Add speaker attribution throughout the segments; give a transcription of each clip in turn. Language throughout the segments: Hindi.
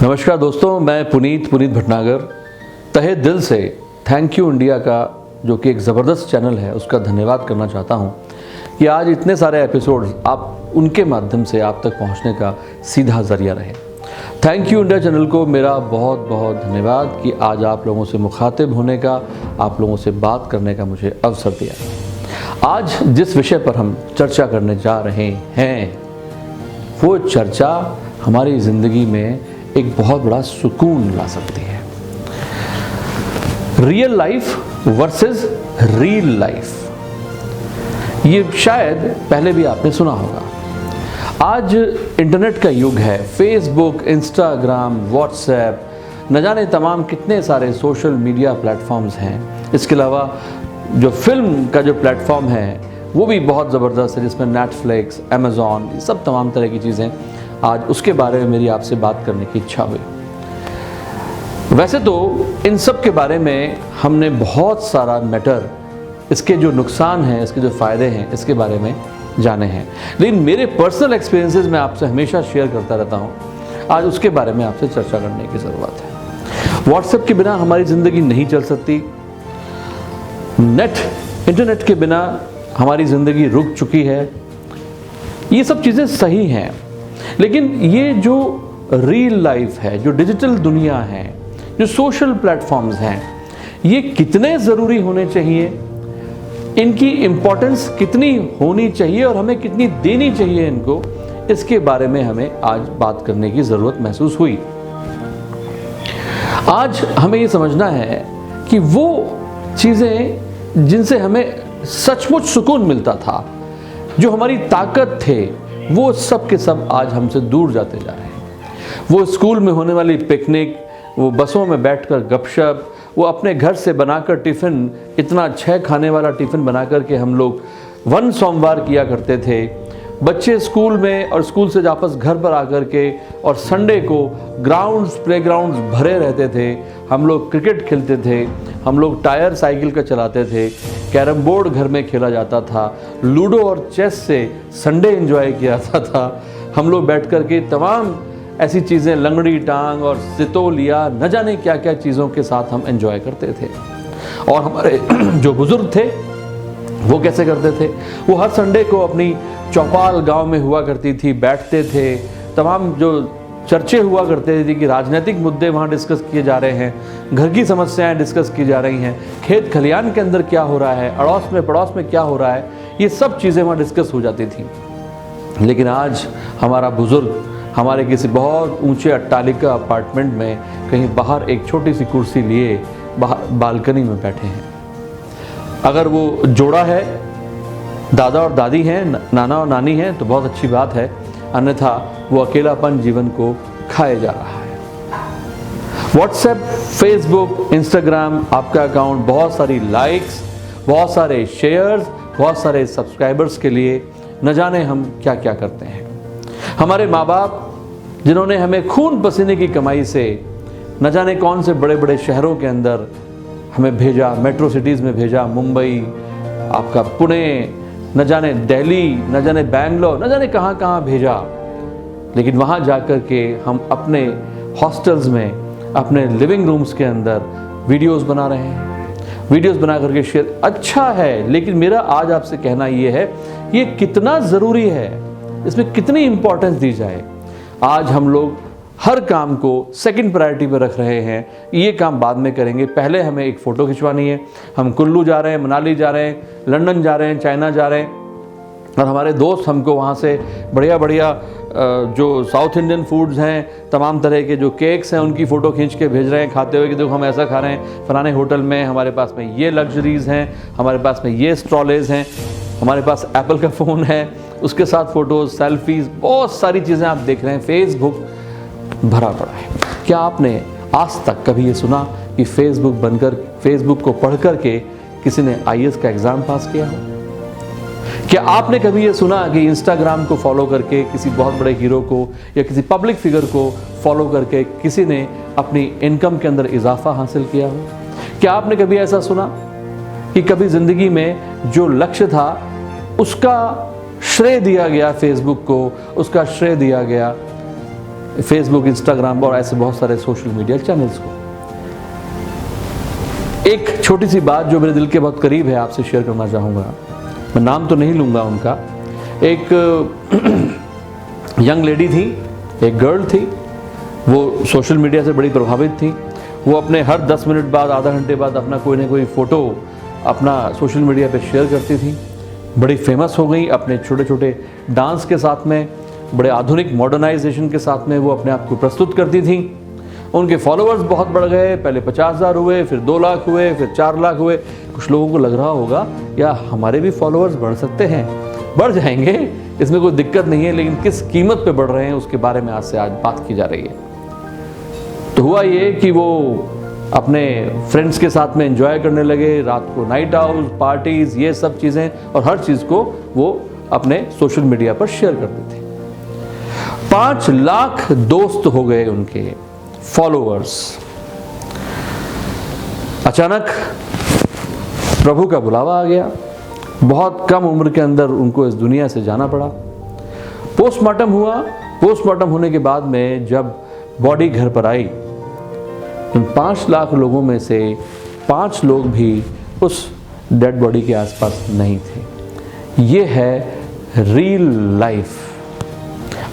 Speaker 1: नमस्कार दोस्तों, मैं पुनीत भटनागर तहे दिल से थैंक यू इंडिया का जो कि एक ज़बरदस्त चैनल है उसका धन्यवाद करना चाहता हूं कि आज इतने सारे एपिसोड्स आप उनके माध्यम से आप तक पहुंचने का सीधा ज़रिया रहे। थैंक यू इंडिया चैनल को मेरा बहुत बहुत धन्यवाद कि आज आप लोगों से मुखातिब होने का, आप लोगों से बात करने का मुझे अवसर दिया। आज जिस विषय पर हम चर्चा करने जा रहे हैं वो चर्चा हमारी ज़िंदगी में एक बहुत बड़ा सुकून ला सकती है। Real life versus reel life, ये शायद पहले भी आपने सुना होगा। आज इंटरनेट का युग है, फेसबुक, इंस्टाग्राम, व्हाट्सएप, न जाने तमाम कितने सारे सोशल मीडिया प्लेटफॉर्म्स हैं। इसके अलावा जो फिल्म का जो प्लेटफॉर्म है वो भी बहुत ज़बरदस्त है, जिसमें नेटफ्लिक्स, अमेज़ॉन, ये सब तमाम तरह की चीज़ें। आज उसके बारे में मेरी आपसे बात करने की इच्छा हुई। वैसे तो इन सब के बारे में हमने बहुत सारा मैटर, इसके जो नुकसान हैं, इसके जो फ़ायदे हैं, इसके बारे में जाने हैं, लेकिन मेरे पर्सनल एक्सपीरियंसेस मैं आपसे हमेशा शेयर करता रहता हूँ। आज उसके बारे में आपसे चर्चा करने की ज़रूरत है। व्हाट्सएप के बिना हमारी ज़िंदगी नहीं चल सकती। इंटरनेट के बिना हमारी ज़िंदगी रुक चुकी है। ये सब चीज़ें सही हैं, लेकिन ये जो रियल लाइफ है, जो डिजिटल दुनिया है, जो सोशल प्लेटफॉर्म्स हैं, ये कितने ज़रूरी होने चाहिए, इनकी इम्पोर्टेंस कितनी होनी चाहिए और हमें कितनी देनी चाहिए इनको, इसके बारे में हमें आज बात करने की ज़रूरत महसूस हुई। आज हमें ये समझना है कि वो चीज़ें जिनसे हमें सचमुच सुकून मिलता था, जो हमारी ताकत थे, वो सब के सब आज हमसे दूर जाते जा रहे हैं। वो स्कूल में होने वाली पिकनिक, वो बसों में बैठकर गपशप, वो अपने घर से बनाकर टिफ़िन, इतना 6 खाने वाला टिफ़िन बना कर के हम लोग वन सोमवार किया करते थे। बच्चे स्कूल में और स्कूल से वापस घर पर आकर के और संडे को ग्राउंड्स, प्लेग्राउंड्स भरे रहते थे। हम लोग क्रिकेट खेलते थे, हम लोग टायर साइकिल का चलाते थे, कैरम बोर्ड घर में खेला जाता था, लूडो और चेस से संडे एंजॉय किया जाता था। हम लोग बैठ कर के तमाम ऐसी चीज़ें, लंगड़ी टांग और सितोलिया, न जाने क्या क्या चीज़ों के साथ हम एंजॉय करते थे। और हमारे जो बुज़ुर्ग थे वो कैसे करते थे, वो हर संडे को अपनी चौपाल गांव में हुआ करती थी, बैठते थे, तमाम जो चर्चे हुआ करते थे कि राजनीतिक मुद्दे वहाँ डिस्कस किए जा रहे हैं, घर की समस्याएं डिस्कस की जा रही हैं, खेत खलियान के अंदर क्या हो रहा है, अड़ोस में पड़ोस में क्या हो रहा है, ये सब चीज़ें वहाँ डिस्कस हो जाती थी। लेकिन आज हमारा बुज़ुर्ग हमारे किसी बहुत ऊंचे अट्टालिका अपार्टमेंट में कहीं बाहर एक छोटी सी कुर्सी लिए बाहर बालकनी में बैठे हैं। अगर वो जोड़ा है, दादा और दादी हैं, नाना और नानी हैं, तो बहुत अच्छी बात है, अन्यथा वो अकेलापन जीवन को खाए जा रहा है। व्हाट्सएप, फेसबुक, इंस्टाग्राम, आपका अकाउंट बहुत सारी लाइक्स, बहुत सारे शेयर्स, बहुत सारे सब्सक्राइबर्स के लिए न जाने हम क्या क्या करते हैं। हमारे माँ बाप जिन्होंने हमें खून पसीने की कमाई से न जाने कौन से बड़े बड़े शहरों के अंदर हमें भेजा, मेट्रो सिटीज़ में भेजा, मुंबई, आपका पुणे, न जाने दिल्ली, न जाने बैंगलोर, न जाने कहाँ कहाँ भेजा, लेकिन वहाँ जाकर के हम अपने हॉस्टल्स में, अपने लिविंग रूम्स के अंदर वीडियोस बना रहे हैं। वीडियोस बना करके शेयर अच्छा है, लेकिन मेरा आज आपसे कहना ये है, ये कितना ज़रूरी है, इसमें कितनी इम्पोर्टेंस दी जाए। आज हम लोग हर काम को सेकंड प्रायोरिटी पर रख रहे हैं, ये काम बाद में करेंगे, पहले हमें एक फ़ोटो खिंचवानी है। हम कुल्लू जा रहे हैं, मनाली जा रहे हैं, लंदन जा रहे हैं, चाइना जा रहे हैं, और हमारे दोस्त हमको वहाँ से बढ़िया बढ़िया जो साउथ इंडियन फूड्स हैं, तमाम तरह के जो केक्स हैं, उनकी फ़ोटो खींच के भेज रहे हैं खाते हुए कि देखो हम ऐसा खा रहे हैं, फलाने होटल में, हमारे पास में ये लग्जरीज़ हैं, हमारे पास में ये स्ट्रॉलेज हैं, हमारे पास एप्पल का फ़ोन है, उसके साथ फ़ोटोज़, सेल्फीज़, बहुत सारी चीज़ें आप देख रहे हैं। फेसबुक भरा पड़ा है। क्या आपने आज तक कभी ये सुना कि फेसबुक को पढ़ कर के किसी ने आईएएस का एग्ज़ाम पास किया हो? क्या आपने कभी ये सुना कि इंस्टाग्राम को फॉलो करके किसी बहुत बड़े हीरो को या किसी पब्लिक फिगर को फॉलो करके किसी ने अपनी इनकम के अंदर इजाफा हासिल किया हो? क्या आपने कभी ऐसा सुना कि कभी ज़िंदगी में जो लक्ष्य था उसका श्रेय दिया गया फेसबुक को, उसका श्रेय दिया गया फेसबुक, इंस्टाग्राम और ऐसे बहुत सारे सोशल मीडिया चैनल्स को। एक छोटी सी बात जो मेरे दिल के बहुत करीब है आपसे शेयर करना चाहूँगा। मैं नाम तो नहीं लूँगा उनका। एक यंग लेडी थी, एक गर्ल थी, वो सोशल मीडिया से बड़ी प्रभावित थी। वो अपने हर 10 मिनट बाद, आधा घंटे बाद अपना कोई ना कोई फ़ोटो अपना सोशल मीडिया पे शेयर करती थी। बड़ी फेमस हो गई अपने छोटे छोटे डांस के साथ में, बड़े आधुनिक मॉडर्नाइजेशन के साथ में वो अपने आप को प्रस्तुत करती थी। उनके फॉलोअर्स बहुत बढ़ गए, पहले 50,000 हुए, फिर 2 लाख हुए, फिर 4 लाख हुए। कुछ लोगों को लग रहा होगा या हमारे भी फॉलोअर्स बढ़ सकते हैं। बढ़ जाएंगे, इसमें कोई दिक्कत नहीं है, लेकिन किस कीमत पे बढ़ रहे हैं उसके बारे में आज से बात की जा रही है। तो हुआ ये कि वो अपने फ्रेंड्स के साथ में एंजॉय करने लगे, रात को नाइट आउट, पार्टीज, ये सब चीज़ें, और हर चीज़ को वो अपने सोशल मीडिया पर शेयर करते थे। 5 लाख दोस्त हो गए उनके फॉलोअर्स। अचानक प्रभु का बुलावा आ गया। बहुत कम उम्र के अंदर उनको इस दुनिया से जाना पड़ा। पोस्टमार्टम हुआ। पोस्टमार्टम होने के बाद में जब बॉडी घर पर आई, इन 5 लाख लोगों में से 5 लोग भी उस डेड बॉडी के आसपास नहीं थे। ये है real life,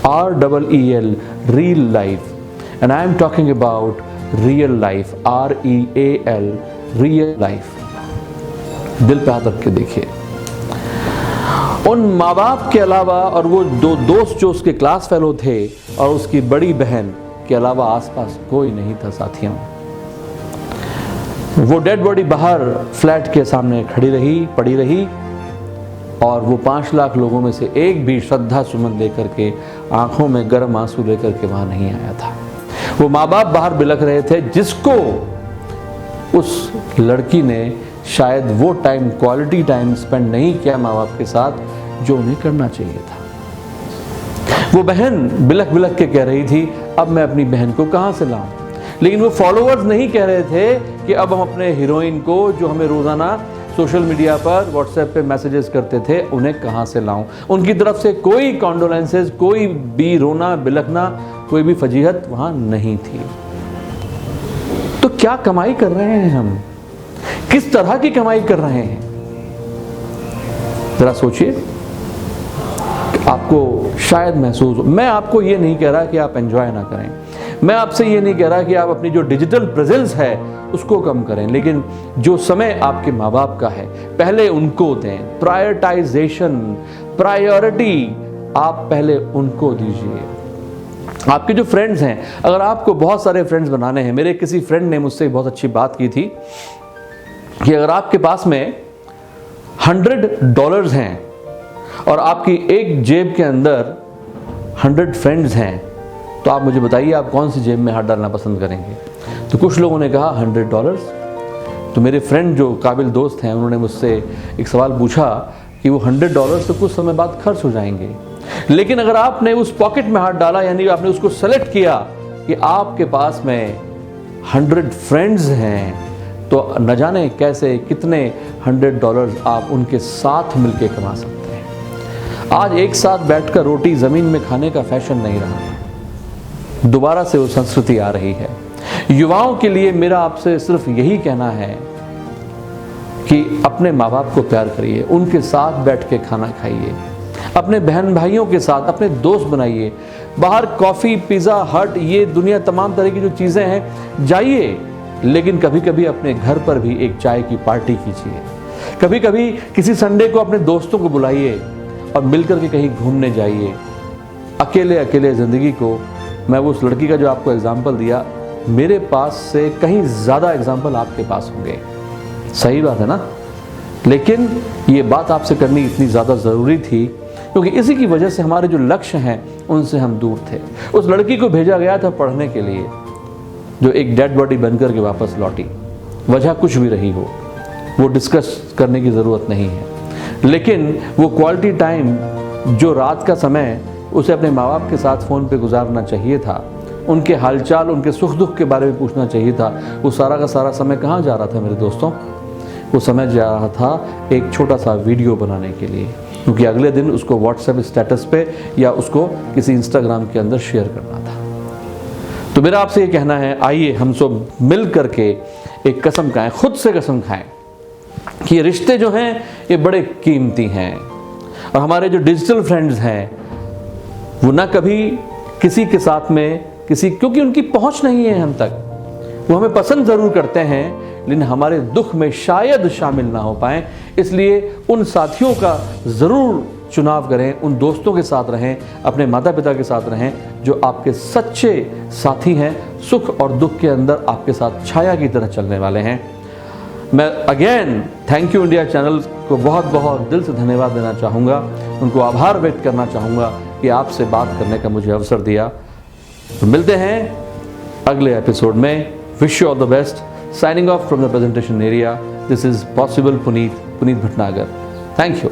Speaker 1: REEL, real life. And I am talking about real life, REAL, real life। दिल पे हाथ रख के देखिए। उन माँ बाप के अलावा और वो 2 दोस्त जो उसके क्लास फेलो थे और उसकी बड़ी बहन के अलावा आसपास कोई नहीं था साथियों। वो डेड बॉडी बाहर फ्लैट के सामने खड़ी रही, पड़ी रही, और वो 5 लाख लोगों में से एक भी श्रद्धा सुमन लेकर के, आंखों में गर्म आंसू लेकर के वहां नहीं आया था। वो माँ बाप बाहर बिलख रहे थे, जिसको उस लड़की ने शायद वो टाइम, क्वालिटी टाइम स्पेंड नहीं किया माँ बाप के साथ जो उन्हें करना चाहिए था। वो बहन बिलख बिलख के कह रही थी, अब मैं अपनी बहन को कहाँ से लाऊं। लेकिन वो फॉलोअर्स नहीं कह रहे थे कि अब हम अपने हीरोइन को, जो हमें रोजाना सोशल मीडिया पर, व्हाट्सएप पे मैसेजेस करते थे, उन्हें कहाँ से लाऊं। उनकी तरफ से कोई कॉन्डोलेंसेज, कोई भी रोना बिलखना, कोई भी फजीहत वहां नहीं थी। तो क्या कमाई कर रहे हैं हम? किस तरह की कमाई कर रहे हैं? जरा सोचिए। आपको शायद महसूस हो, मैं आपको ये नहीं कह रहा कि आप एंजॉय ना करें, मैं आपसे ये नहीं कह रहा कि आप अपनी जो डिजिटल प्रेजेंस है उसको कम करें, लेकिन जो समय आपके माँ बाप का है पहले उनको दें। प्रायोरिटाइजेशन, प्रायोरिटी आप पहले उनको दीजिए। आपके जो फ्रेंड्स हैं, अगर आपको बहुत सारे फ्रेंड्स बनाने हैं, मेरे किसी फ्रेंड ने मुझसे बहुत अच्छी बात की थी कि अगर आपके पास में $100 हैं और आपकी एक जेब के अंदर 100 फ्रेंड्स हैं, तो आप मुझे बताइए आप कौन सी जेब में हाथ डालना पसंद करेंगे। तो कुछ लोगों ने कहा $100। तो मेरे फ्रेंड जो काबिल दोस्त हैं, उन्होंने मुझसे एक सवाल पूछा कि वो $100 तो कुछ समय बाद खर्च हो जाएंगे, लेकिन अगर आपने उस पॉकेट में हाथ डाला, यानी आपने उसको सेलेक्ट किया कि आपके पास में 100 फ्रेंड्स हैं, तो न जाने कैसे कितने $100 आप उनके साथ मिलके कमा सकते हैं। आज एक साथ बैठकर रोटी जमीन में खाने का फैशन नहीं रहा, दोबारा से वो संस्कृति आ रही है। युवाओं के लिए मेरा आपसे सिर्फ यही कहना है कि अपने माँ बाप को प्यार करिए, उनके साथ बैठ के खाना खाइए, अपने बहन भाइयों के साथ अपने दोस्त बनाइए, बाहर कॉफ़ी, पिज़्ज़ा हट, ये दुनिया तमाम तरह की जो चीज़ें हैं जाइए, लेकिन कभी कभी अपने घर पर भी एक चाय की पार्टी कीजिए। कभी कभी किसी संडे को अपने दोस्तों को बुलाइए और मिलकर के कहीं घूमने जाइए। अकेले अकेले ज़िंदगी को, मैं वो उस लड़की का जो आपको एग्जाम्पल दिया, मेरे पास से कहीं ज़्यादा एग्जाम्पल आपके पास होंगे। सही बात है ना? लेकिन ये बात आपसे करनी इतनी ज़्यादा ज़रूरी थी क्योंकि इसी की वजह से हमारे जो लक्ष्य हैं उनसे हम दूर थे। उस लड़की को भेजा गया था पढ़ने के लिए, जो एक डेड बॉडी बनकर के वापस लौटी। वजह कुछ भी रही हो, वो डिस्कस करने की ज़रूरत नहीं है, लेकिन वो क्वालिटी टाइम जो रात का समय उसे अपने माँ बाप के साथ फ़ोन पे गुजारना चाहिए था, उनके हालचाल, उनके सुख दुख के बारे में पूछना चाहिए था, वो सारा का सारा समय कहाँ जा रहा था मेरे दोस्तों? वो समय जा रहा था एक छोटा सा वीडियो बनाने के लिए, क्योंकि अगले दिन उसको व्हाट्सएप स्टेटस पे या उसको किसी इंस्टाग्राम के अंदर शेयर करना था। तो मेरा आपसे ये कहना है, आइए हम सब मिल करके एक कसम खाएं, खुद से कसम खाएं कि ये रिश्ते जो हैं ये बड़े कीमती हैं। और हमारे जो डिजिटल फ्रेंड्स हैं वो ना कभी किसी के साथ में क्योंकि उनकी पहुंच नहीं है हम तक, वो हमें पसंद ज़रूर करते हैं लेकिन हमारे दुख में शायद शामिल ना हो पाएं। इसलिए उन साथियों का ज़रूर चुनाव करें, उन दोस्तों के साथ रहें, अपने माता पिता के साथ रहें जो आपके सच्चे साथी हैं, सुख और दुख के अंदर आपके साथ छाया की तरह चलने वाले हैं। मैं again thank you India channel को बहुत बहुत दिल से धन्यवाद देना चाहूँगा, उनको आभार व्यक्त करना चाहूँगा कि आपसे बात करने का मुझे अवसर दिया। तो मिलते हैं अगले एपिसोड में। Wish you all the best. Signing off from the presentation area, this is possible Puneet Bhatnagar. Thank you.